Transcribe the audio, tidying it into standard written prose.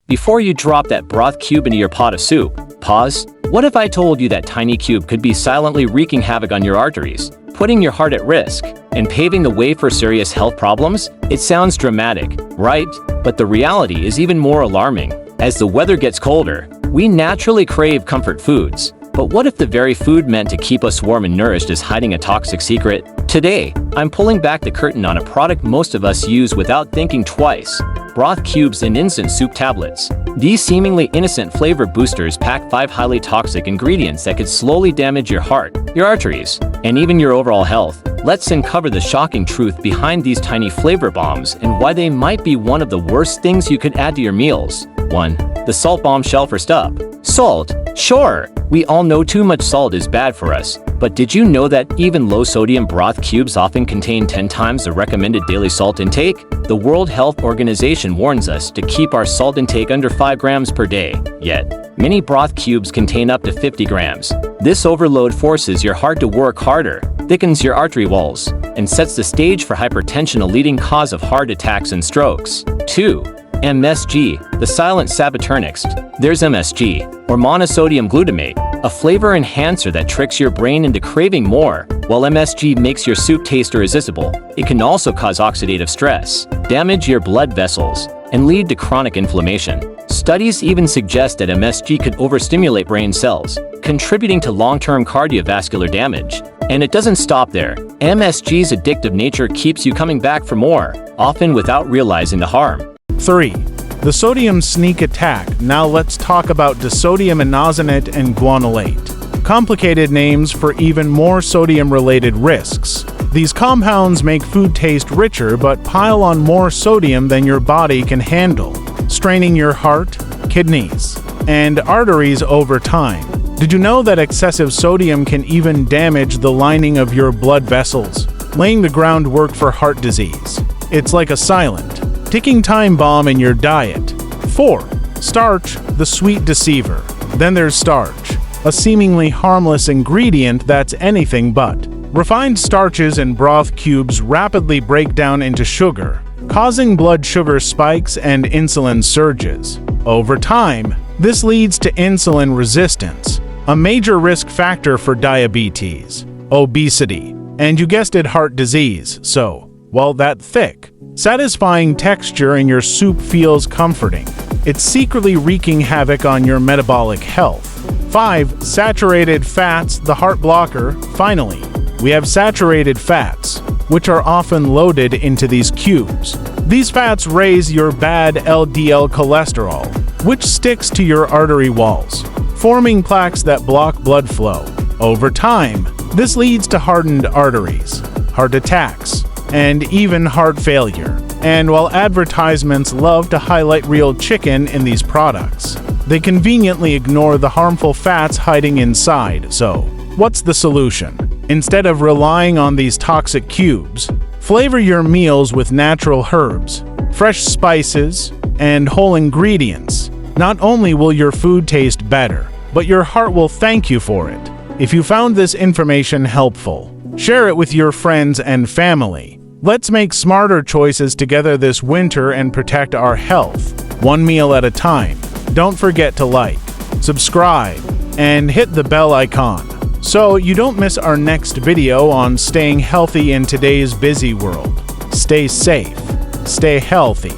Before you drop that broth cube into your pot of soup, pause. What if I told you that tiny cube could be silently wreaking havoc on your arteries, putting your heart at risk, and paving the way for serious health problems? It sounds dramatic, right? But the reality is even more alarming. As the weather gets colder, we naturally crave comfort foods. But what if the very food meant to keep us warm and nourished is hiding a toxic secret? Today, I'm pulling back the curtain on a product most of us use without thinking twice: broth cubes and instant soup tablets. These seemingly innocent flavor boosters pack 5 highly toxic ingredients that could slowly damage your heart, your arteries, and even your overall health. Let's uncover the shocking truth behind these tiny flavor bombs and why they might be one of the worst things you could add to your meals. 1. The salt bombshell. First up. Salt. Sure, we all know too much salt is bad for us, but did you know that even low-sodium broth cubes often contain 10 times the recommended daily salt intake? The World Health Organization warns us to keep our salt intake under 5 grams per day, yet many broth cubes contain up to 50 grams. This overload forces your heart to work harder, thickens your artery walls, and sets the stage for hypertension, a leading cause of heart attacks and strokes. 2. MSG, the silent saboteur. Next, there's MSG, or monosodium glutamate, a flavor enhancer that tricks your brain into craving more. While MSG makes your soup taste irresistible, it can also cause oxidative stress, damage your blood vessels, and lead to chronic inflammation. Studies even suggest that MSG could overstimulate brain cells, contributing to long-term cardiovascular damage. And it doesn't stop there. MSG's addictive nature keeps you coming back for more, often without realizing the harm. 3. The sodium sneak attack. Now let's talk about disodium inosinate and guanylate. Complicated names for even more sodium-related risks. These compounds make food taste richer but pile on more sodium than your body can handle, straining your heart, kidneys, and arteries over time. Did you know that excessive sodium can even damage the lining of your blood vessels, laying the groundwork for heart disease? It's like a silent, ticking time bomb in your diet. 4. Starch, the sweet deceiver. Then there's starch, a seemingly harmless ingredient that's anything but. Refined starches in broth cubes rapidly break down into sugar, causing blood sugar spikes and insulin surges. Over time, this leads to insulin resistance, a major risk factor for diabetes, obesity, and you guessed it, heart disease. So, while that thick, satisfying texture in your soup feels comforting, it's secretly wreaking havoc on your metabolic health. 5. Saturated fats, the heart blocker. Finally, we have saturated fats, which are often loaded into these cubes. These fats raise your bad LDL cholesterol, which sticks to your artery walls, forming plaques that block blood flow. Over time, this leads to hardened arteries, heart attacks, and even heart failure. And while advertisements love to highlight real chicken in these products, they conveniently ignore the harmful fats hiding inside. So, what's the solution? Instead of relying on these toxic cubes, flavor your meals with natural herbs, fresh spices, and whole ingredients. Not only will your food taste better, but your heart will thank you for it. If you found this information helpful, share it with your friends and family. Let's make smarter choices together this winter and protect our health, one meal at a time. Don't forget to like, subscribe, and hit the bell icon so you don't miss our next video on staying healthy in today's busy world. Stay safe, stay healthy.